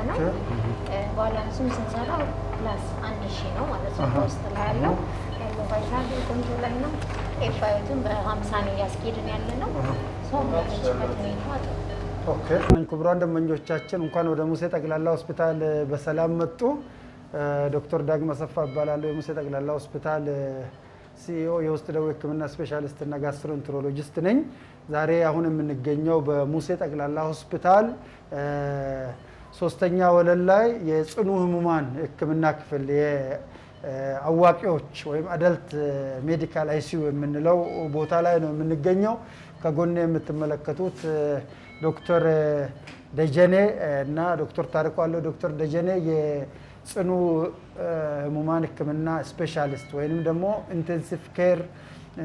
ነው ባላንሱን ስንሰራው ፕላስ 1000 ነው ማለት ነው ውስጥ ላይ ያለው ቫይታል ቆንጆ ላይ ነው ኤፋይቱን በ50 ነው ያስኬድን ያለ ነው ሶም በተመጣጣኝ ኦኬ ክቡራን ደንበኞቻችን እንኳን ወደ ሙሴ ጠቅላላ ሆስፒታል በሰላም መጡ። ዶክተር ዳግም አሰፋ እባላለሁ። የሙሴ ጠቅላላ ሆስፒታል ሲኢኦ የውስጥ ደዌ ሕክምና ስፔሻሊስት እና ጋስትሮኢንትሮሎጂስት ነኝ። ዛሬ አሁን የምንገኘው በሙሴ ጠቅላላ ሆስፒታል ሶስተኛ ወለል ላይ የጽኑ ህሙማን ሕክምና ክፍል የአዋቂዎች ወይም አደልት ሜዲካል አይሲዩ የምንለው ቦታ ላይ ነው የምንገኘው። ከጎኔ የምትመለከቱት ዶክተር ደጀኔ እና ዶክተር ታሪኩ አለው። ዶክተር ደጀኔ የጽኑ ህሙማን ህክምና ስፔሻሊስት ወይንም ደግሞ ኢንቴንሲቭ ኬር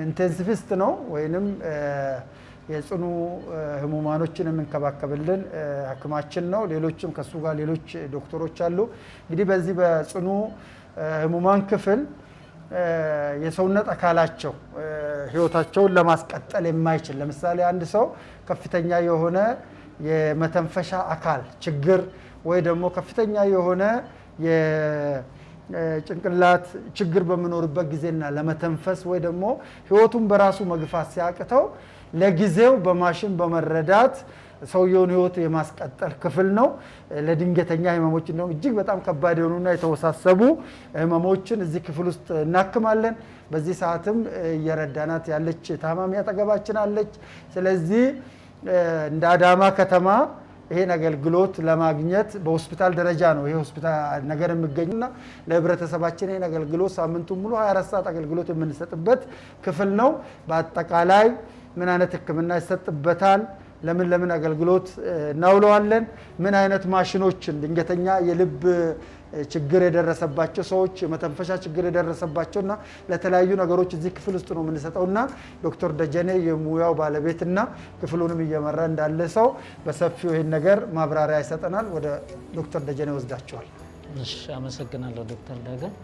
ኢንቴንሲቪስት ነው ወይንም የጽኑ ህሙማኖችን የምንከባከብልን ሐኪማችን ነው። ሌሎችም ከሱ ጋር ሌሎች ዶክተሮች አሉ። እንግዲህ በዚህ በጽኑ ህሙማን ክፍል የሰውነት አካላቸው ህይወታቸውን ለማስቀጠል የማይችል ለምሳሌ አንድ ሰው ከፍተኛ የሆነ የመተንፈሻ አካል ችግር ወይ ደግሞ ከፍተኛ የሆነ የጭንቅላት ችግር በሚኖርበት ጊዜና ለመተንፈስ ወይ ደግሞ ህይወቱን በራሱ መግፋት ሲያቅተው ለጊዜው በማሽን በመረዳት ሰውየውን ህይወት የማስቀጠል ክፍል ነው። ለድንገተኛ ህመሞች ነው እጅግ በጣም ከባድ የሆኑና የተወሳሰቡ ህመሞችን እዚህ ክፍል ውስጥ እናክማለን። በዚህ ሰዓትም እየረዳናት ያለች ታማሚ አጠገባችን አለች። ስለዚህ እንደ አዳማ ከተማ ይሄን አገልግሎት ለማግኘት በሆስፒታል ደረጃ ነው ይሄ ሆስፒታል ነገር የሚገኙና ለህብረተሰባችን ይሄን አገልግሎት ሳምንቱን ሙሉ 24 ሰዓት አገልግሎት የምንሰጥበት ክፍል ነው። በአጠቃላይ ምን አይነት ህክምና ይሰጥበታል፣ ለምን አገልግሎት እናውለዋለን፣ ምን አይነት ማሽኖችን ድንገተኛ የልብ ችግር የደረሰባቸው ሰዎች የመተንፈሻ ችግር የደረሰባቸውና ለተለያዩ ነገሮች እዚህ ክፍል ውስጥ ነው የምንሰጠውና ዶክተር ደጀኔ የሙያው ባለቤትና ክፍሉንም እየመራ እንዳለ ሰው በሰፊው ይሄን ነገር ማብራሪያ ይሰጠናል። ወደ ዶክተር ደጀኔ ወስዳቸዋል። እሺ፣ አመሰግናለሁ ዶክተር ዳግም።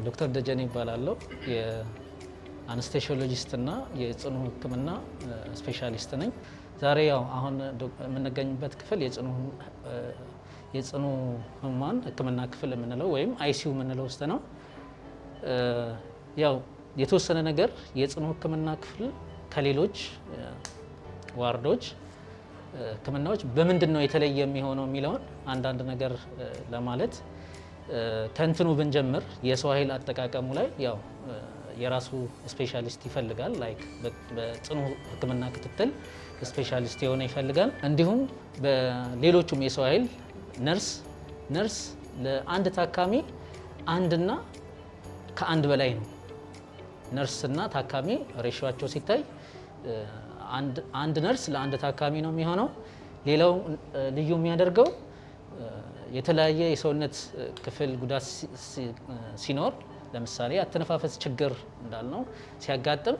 ዶክተር ደጀኔ ይባላለሁ። የአነስቴሺዮሎጂስት እና የጽኑ ህክምና ስፔሻሊስት ነኝ። ዛሬ ያው አሁን የምንገኝበት ክፍል የጽኑ ህሙማን ህክምና ክፍል የምንለው ወይም አይሲዩ የምንለው ውስጥ ነው። ያው የተወሰነ ነገር የጽኑ ህክምና ክፍል ከሌሎች ዋርዶች ህክምናዎች በምንድን ነው የተለየ የሚሆነው የሚለውን አንዳንድ ነገር ለማለት ከእንትኑ ብንጀምር የሰው ኃይል አጠቃቀሙ ላይ ያው የራሱ ስፔሻሊስት ይፈልጋል። ላይክ በጽኑ ህክምና ክትትል ስፔሻሊስት የሆነ ይፈልጋል። እንዲሁም በሌሎቹም የሰው ኃይል ነርስ ለአንድ ታካሚ አንድና ከአንድ በላይ ነው። ነርስና ታካሚ ሬሽዮአቸው ሲታይ አንድ ነርስ ለአንድ ታካሚ ነው የሚሆነው። ሌላው ልዩ የሚያደርገው የተለያየ የሰውነት ክፍል ጉዳት ሲኖር ለምሳሌ አተነፋፈስ ችግር እንዳልነው ሲያጋጥም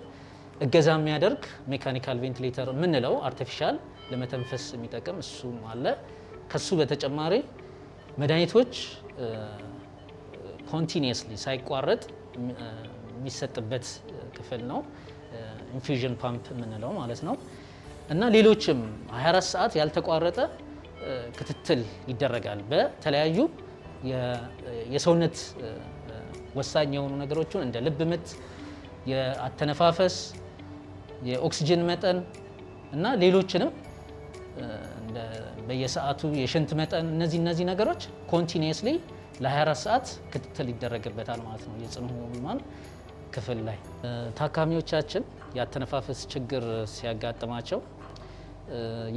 እገዛ የሚያደርግ ሜካኒካል ቬንቲሌተር የምንለው አርቲፊሻል ለመተንፈስ የሚጠቅም እሱም አለ። ከሱ በተጨማሪ መድኃኒቶች ኮንቲኒየስሊ ሳይቋረጥ የሚሰጥበት ክፍል ነው። ኢንፊውዥን ፓምፕ የምንለው ማለት ነው። እና ሌሎችም 24 ሰዓት ያልተቋረጠ ክትትል ይደረጋል። በተለያዩ የሰውነት ወሳኝ የሆኑ ነገሮችን እንደ ልብ ምት፣ የአተነፋፈስ፣ የኦክሲጅን መጠን እና ሌሎችንም በየሰዓቱ የሽንት መጠን እነዚህ ነገሮች ኮንቲኒየስሊ ለ24 ሰዓት ክትትል ይደረግበታል ማለት ነው። የጽኑ ህሙማን ክፍል ላይ ታካሚዎቻችን የአተነፋፈስ ችግር ሲያጋጥማቸው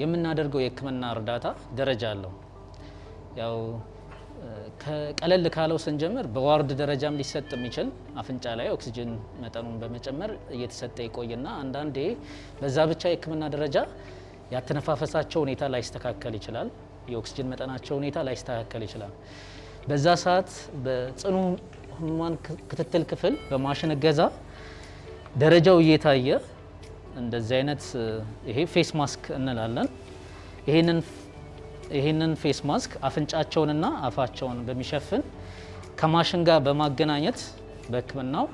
የምናደርገው የህክምና እርዳታ ደረጃ አለው። ያው ከቀለል ካለው ስንጀምር በዋርድ ደረጃም ሊሰጥ የሚችል አፍንጫ ላይ ኦክሲጅን መጠኑን በመጨመር እየተሰጠ ይቆይና አንዳንዴ በዛ ብቻ የህክምና ደረጃ ያተነፋፈሳቸው ሁኔታ ላይስተካከል ይችላል። የኦክሲጅን መጠናቸው ሁኔታ ላይስተካከል ይችላል። በዛ ሰዓት በጽኑ ህሙማን ክትትል ክፍል በማሽን እገዛ ደረጃው እየታየ እንደዚህ አይነት ይሄ ፌስ ማስክ እንላለን። ይሄንን ፌስ ማስክ አፍንጫቸውንና አፋቸውን በሚሸፍን ከማሽን ጋር በማገናኘት በህክምናው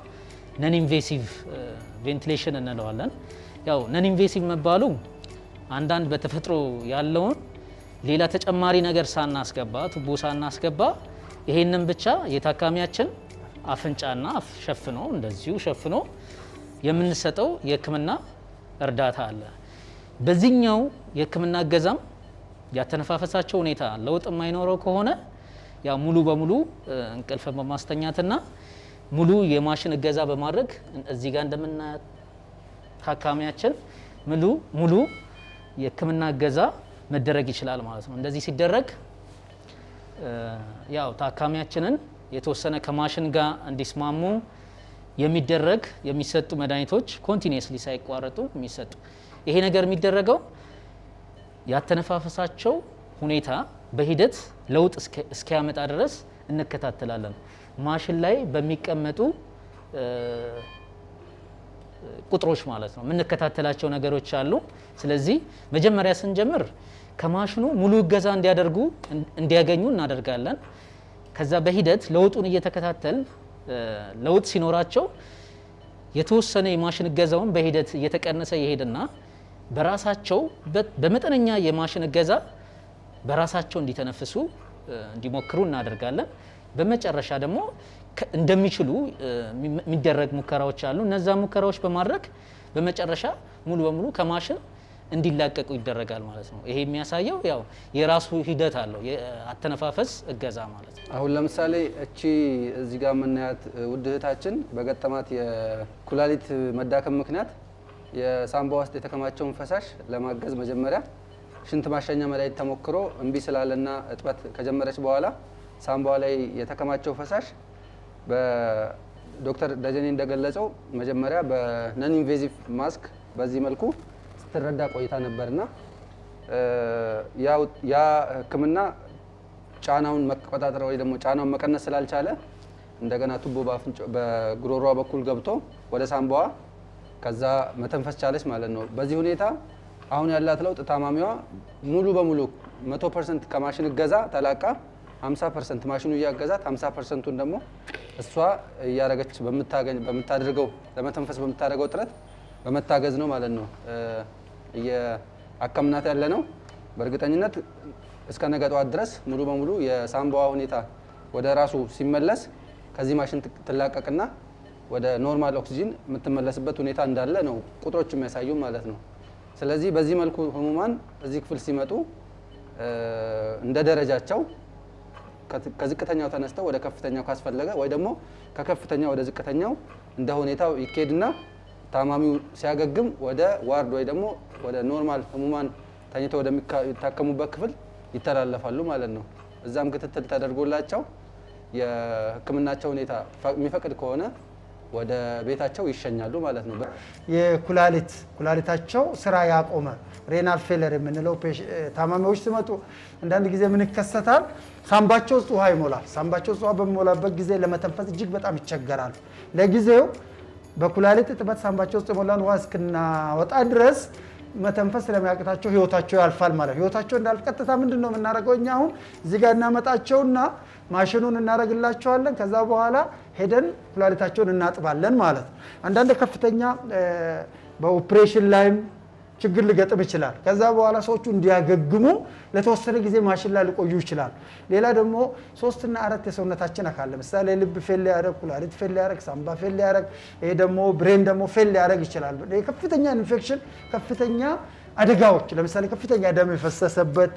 ነን ኢንቬሲቭ ቬንቲሌሽን እንለዋለን። ያው ነን ኢንቬሲቭ መባሉ አንዳንድ በተፈጥሮ ያለውን ሌላ ተጨማሪ ነገር ሳናስገባ ቱቦ ሳናስገባ ይሄንን ብቻ የታካሚያችን አፍንጫና አፍ ሸፍኖ እንደዚሁ ሸፍኖ የምንሰጠው የህክምና እርዳታ አለ። በዚህኛው የህክምና እገዛም ያተነፋፈሳቸው ሁኔታ ለውጥ የማይኖረው ከሆነ ያ ሙሉ በሙሉ እንቅልፍ በማስተኛትና ሙሉ የማሽን እገዛ በማድረግ እዚህ ጋር እንደምናያት ታካሚያችን ሙሉ የህክምና እገዛ መደረግ ይችላል ማለት ነው። እንደዚህ ሲደረግ ያው ታካሚያችንን የተወሰነ ከማሽን ጋር እንዲስማሙ የሚደረግ የሚሰጡ መድኃኒቶች ኮንቲኒየስሊ ሳይቋረጡ የሚሰጡ ይሄ ነገር የሚደረገው ያተነፋፈሳቸው ሁኔታ በሂደት ለውጥ እስኪያመጣ ድረስ እንከታተላለን። ማሽን ላይ በሚቀመጡ ቁጥሮች ማለት ነው የምንከታተላቸው ነገሮች አሉ። ስለዚህ መጀመሪያ ስንጀምር ከማሽኑ ሙሉ እገዛ እንዲያገኙ እናደርጋለን። ከዛ በሂደት ለውጡን እየተከታተል ለውጥ ሲኖራቸው የተወሰነ የማሽን እገዛውን በሂደት እየተቀነሰ ይሄድና በራሳቸው በመጠነኛ የማሽን እገዛ በራሳቸው እንዲተነፍሱ እንዲሞክሩ እናደርጋለን። በመጨረሻ ደግሞ እንደሚችሉ የሚደረግ ሙከራዎች አሉ። እነዛ ሙከራዎች በማድረግ በመጨረሻ ሙሉ በሙሉ ከማሽን እንዲላቀቁ ይደረጋል ማለት ነው። ይሄ የሚያሳየው ያው የራሱ ሂደት አለው የአተነፋፈስ እገዛ ማለት ነው። አሁን ለምሳሌ እቺ እዚህ ጋር የምናያት ውድ እህታችን በገጠማት የኩላሊት መዳከም ምክንያት የሳምባ ውስጥ የተከማቸውን ፈሳሽ ለማገዝ መጀመሪያ ሽንት ማሸኛ መድኃኒት ተሞክሮ እምቢ ስላለና እጥበት ከጀመረች በኋላ ሳምባዋ ላይ የተከማቸው ፈሳሽ በዶክተር ደጀኔ እንደገለጸው መጀመሪያ በነን ኢንቬዚቭ ማስክ በዚህ መልኩ ስትረዳ ቆይታ ነበርና ያ ህክምና ጫናውን መቆጣጠር ወይ ደግሞ ጫናውን መቀነስ ስላልቻለ እንደገና ቱቦ በጉሮሯ በኩል ገብቶ ወደ ሳምባዋ ከዛ መተንፈስ ቻለች ማለት ነው። በዚህ ሁኔታ አሁን ያላት ለውጥ ታማሚዋ ሙሉ በሙሉ 100% ከማሽን እገዛ ተላቃ 50% ማሽኑ እያገዛት 50%ቱን ደግሞ እሷ እያረገች በምታደርገው ለመተንፈስ በምታደርገው ጥረት በመታገዝ ነው ማለት ነው የአከምናት ያለ ነው። በእርግጠኝነት እስከ ነገ ጠዋት ድረስ ሙሉ በሙሉ የሳምባዋ ሁኔታ ወደ ራሱ ሲመለስ ከዚህ ማሽን ትላቀቅና ወደ ኖርማል ኦክሲጂን የምትመለስበት ሁኔታ እንዳለ ነው ቁጥሮች የሚያሳዩ ማለት ነው። ስለዚህ በዚህ መልኩ ህሙማን እዚህ ክፍል ሲመጡ እንደ ደረጃቸው ከዝቅተኛው ተነስተው ወደ ከፍተኛው ካስፈለገ ወይ ደግሞ ከከፍተኛው ወደ ዝቅተኛው እንደ ሁኔታው ይኬድና ታማሚው ሲያገግም ወደ ዋርድ ወይ ደግሞ ወደ ኖርማል ህሙማን ተኝተው ወደሚታከሙበት ክፍል ይተላለፋሉ ማለት ነው። እዛም ክትትል ተደርጎላቸው የህክምናቸው ሁኔታ የሚፈቅድ ከሆነ ወደ ቤታቸው ይሸኛሉ ማለት ነው። ኩላሊታቸው ስራ ያቆመ ሬናል ፌለር የምንለው ታማሚዎች ሲመጡ አንዳንድ ጊዜ ምን ይከሰታል? ሳምባቸው ውስጥ ውሃ ይሞላል። ሳምባቸው ውስጥ ውሃ በሚሞላበት ጊዜ ለመተንፈስ እጅግ በጣም ይቸገራሉ። ለጊዜው በኩላሊት እጥበት ሳምባቸው ውስጥ የሞላን ውሃ እስክናወጣ ድረስ መተንፈስ ስለሚያቅታቸው ህይወታቸው ያልፋል ማለት ነው። ህይወታቸው እንዳልፍ ቀጥታ ምንድን ነው የምናደርገው? እኛ አሁን እዚህ ጋር እናመጣቸውና ማሽኑን እናደርግላቸዋለን። ከዛ በኋላ ሄደን ኩላሊታቸውን እናጥባለን ማለት ነው። አንዳንድ ከፍተኛ በኦፕሬሽን ላይም ችግር ሊገጥም ይችላል። ከዛ በኋላ ሰዎቹ እንዲያገግሙ ለተወሰነ ጊዜ ማሽን ላይ ሊቆዩ ይችላል። ሌላ ደግሞ 3 እና 4 የሰውነታችን አካል ለምሳሌ ልብ ፌል ሊያደርግ፣ ኩላሊት ፌል ሊያደርግ፣ ሳምባ ፌል ሊያደርግ፣ ይሄ ደግሞ ብሬን ደግሞ ፌል ሊያደርግ ይችላል። ከፍተኛ ኢንፌክሽን ከፍተኛ አደጋዎች ለምሳሌ ከፍተኛ ደም የፈሰሰበት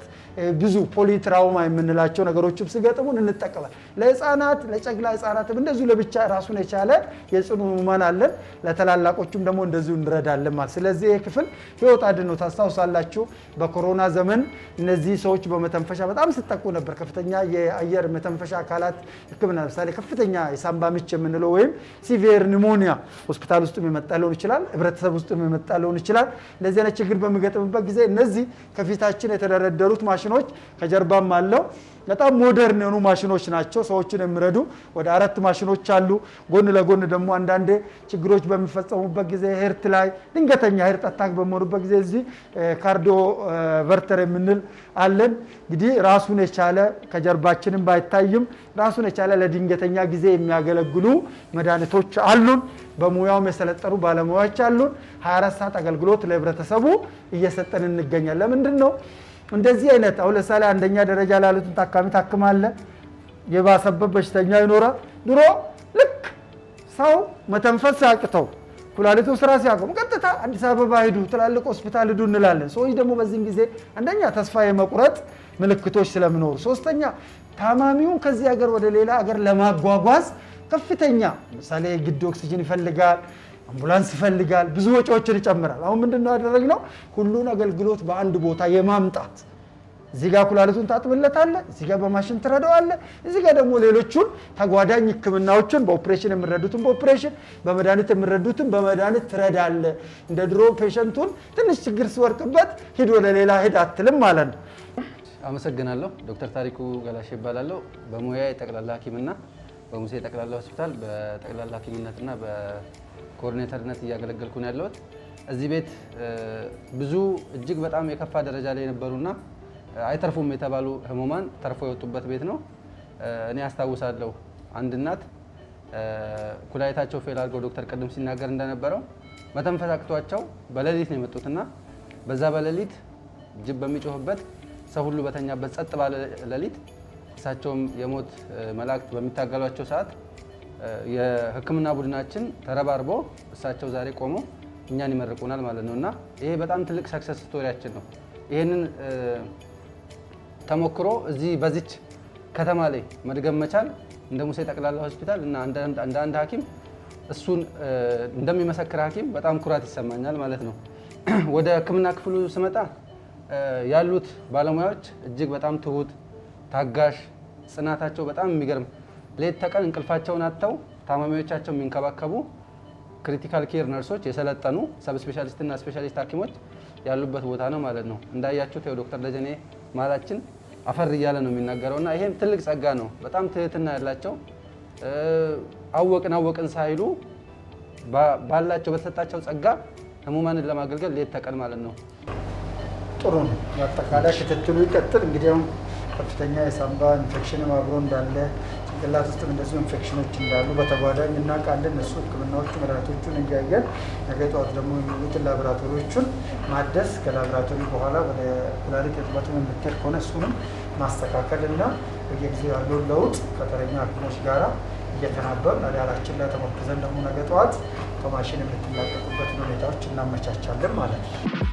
ብዙ ፖሊትራውማ የምንላቸው ነገሮችም ሲገጥሙን እንጠቀማለን። ለህፃናት ለጨቅላ ህፃናትም እንደዚሁ ለብቻ ራሱን የቻለ የጽኑ ህሙማን አለን። ለተላላቆቹም ደግሞ እንደዚሁ እንረዳለን ማለት። ስለዚህ ይህ ክፍል ህይወት አድን ነው። ታስታውሳላችሁ በኮሮና ዘመን እነዚህ ሰዎች በመተንፈሻ በጣም ሲጠቁ ነበር። ከፍተኛ የአየር መተንፈሻ አካላት ህክምና ለምሳሌ ከፍተኛ የሳምባ ምች የምንለው ወይም ሲቪየር ኒሞኒያ ሆስፒታል ውስጥም የመጣ ሊሆን ይችላል፣ ህብረተሰብ ውስጥም የመጣ ሊሆን ይችላል። ለዚህ አይነት ችግር በሚገጥምበት ጊዜ እነዚህ ከፊታችን የተደረደሩት ማሽኖች ከጀርባም አለው በጣም ሞደርን የሆኑ ማሽኖች ናቸው። ሰዎችን የሚረዱ ወደ 4 ማሽኖች አሉ። ጎን ለጎን ደግሞ አንዳንዴ ችግሮች በሚፈጸሙበት ጊዜ ሄርት ላይ ድንገተኛ ሄርት አታክ በሚሆኑበት ጊዜ እዚህ ካርዲዮ ቨርተር የምንል አለን። እንግዲህ ራሱን የቻለ ከጀርባችንም ባይታይም ራሱን የቻለ ለድንገተኛ ጊዜ የሚያገለግሉ መድኃኒቶች አሉን። በሙያውም የሰለጠኑ ባለሙያዎች አሉን። 24 ሰዓት አገልግሎት ለህብረተሰቡ እየሰጠን እንገኛለን። ለምንድን ነው እንደዚህ አይነት አሁን ለምሳሌ አንደኛ ደረጃ ላሉትን ታካሚ ታክማለ፣ የባሰበት በሽተኛ ይኖራል። ድሮ ልክ ሰው መተንፈስ ሲያቅተው ኩላሊቱ ስራ ሲያቆም ቀጥታ አዲስ አበባ ሂዱ፣ ትላልቅ ሆስፒታል ሂዱ እንላለን። ሰዎች ደግሞ በዚህም ጊዜ አንደኛ ተስፋ የመቁረጥ ምልክቶች ስለሚኖሩ፣ ሶስተኛ ታማሚውን ከዚህ ሀገር ወደ ሌላ ሀገር ለማጓጓዝ ከፍተኛ ምሳሌ ግድ ኦክሲጅን ይፈልጋል፣ አምቡላንስ ይፈልጋል፣ ብዙ ወጪዎችን ይጨምራል። አሁን ምንድነው ያደረግነው? ሁሉን አገልግሎት በአንድ ቦታ የማምጣት እዚህ ጋር ኩላሊቱን ታጥብለታለህ፣ እዚህ ጋር በማሽን ትረዳዋለህ፣ እዚህ ጋር ደግሞ ሌሎቹን ተጓዳኝ ህክምናዎችን በኦፕሬሽን የሚረዱትን በኦፕሬሽን በመድኃኒት የሚረዱትን በመድኃኒት ትረዳለህ። እንደ ድሮ ፔሸንቱን ትንሽ ችግር ሲወርቅበት ሂድ ወደ ሌላ ሂድ አትልም ማለት ነው። አመሰግናለሁ። ዶክተር ታሪኩ ገላሼ ይባላለሁ። በሙያ የጠቅላላ ሐኪምና በሙሴ ጠቅላላ ሆስፒታል በጠቅላላ ሐኪምነትና በኮኦርዲኔተርነት እያገለገልኩ ነው ያለሁት። እዚህ ቤት ብዙ እጅግ በጣም የከፋ ደረጃ ላይ የነበሩና አይተርፉም የተባሉ ህሙማን ተርፎ የወጡበት ቤት ነው። እኔ አስታውሳለሁ አንድ እናት ኩላሊታቸው ፌል አድርገው ዶክተር ቅድም ሲናገር እንደነበረው መተንፈስ አቅቷቸው በሌሊት ነው የመጡትና በዛ በሌሊት ጅብ በሚጮህበት ሰው ሁሉ በተኛበት ጸጥ ባለ ሌሊት እሳቸውም የሞት መላእክት በሚታገሏቸው ሰዓት የህክምና ቡድናችን ተረባርቦ እሳቸው ዛሬ ቆሞ እኛን ይመርቁናል ማለት ነውና ይሄ በጣም ትልቅ ሰክሰስ ስቶሪያችን ነው። ይሄንን ተሞክሮ እዚህ በዚች ከተማ ላይ መድገም መቻል እንደ ሙሴ ጠቅላላ ሆስፒታል እና እንደ አንድ ሐኪም እሱን እንደሚመሰክር ሐኪም በጣም ኩራት ይሰማኛል ማለት ነው። ወደ ህክምና ክፍሉ ስመጣ ያሉት ባለሙያዎች እጅግ በጣም ትሁት፣ ታጋሽ፣ ጽናታቸው በጣም የሚገርም ሌት ተቀን እንቅልፋቸውን አጥተው ታማሚዎቻቸው የሚንከባከቡ ክሪቲካል ኬር ነርሶች የሰለጠኑ ሰብ ስፔሻሊስት እና ስፔሻሊስት ሐኪሞች ያሉበት ቦታ ነው ማለት ነው። እንዳያችሁት ዶክተር ደጀኔ ማላችን አፈር እያለ ነው የሚናገረውና ይሄም ትልቅ ጸጋ ነው። በጣም ትህትና ያላቸው አወቅን ሳይሉ ባላቸው በተሰጣቸው ጸጋ ህሙማንን ለማገልገል ሌት ተቀን ማለት ነው። ጥሩ ነው። አጠቃላይ ክትትሉ ይቀጥል። እንግዲህ አሁን ከፍተኛ የሳምባ ኢንፌክሽን አብሮ እንዳለ ጭንቅላት ውስጥ እንደዚሁ ኢንፌክሽኖች እንዳሉ በተጓዳኝ እናውቃለን። እነሱ ህክምናዎቹ መድኃኒቶቹን እያየን ነገ ጠዋት ደግሞ የሚሉትን ላቦራቶሪዎቹን ማደስ ከላቦራቶሪ በኋላ ወደ ኩላሊት እጥበቱን የምትሄድ ከሆነ እሱንም ማስተካከል እና በየጊዜው ያለውን ለውጥ ከተረኛ ሐኪሞች ጋር እየተናበብ አዳራችን ላይ ተመርኩዘን ደግሞ ነገ ጠዋት ከማሽን የምትላቀቁበትን ሁኔታዎች እናመቻቻለን ማለት ነው።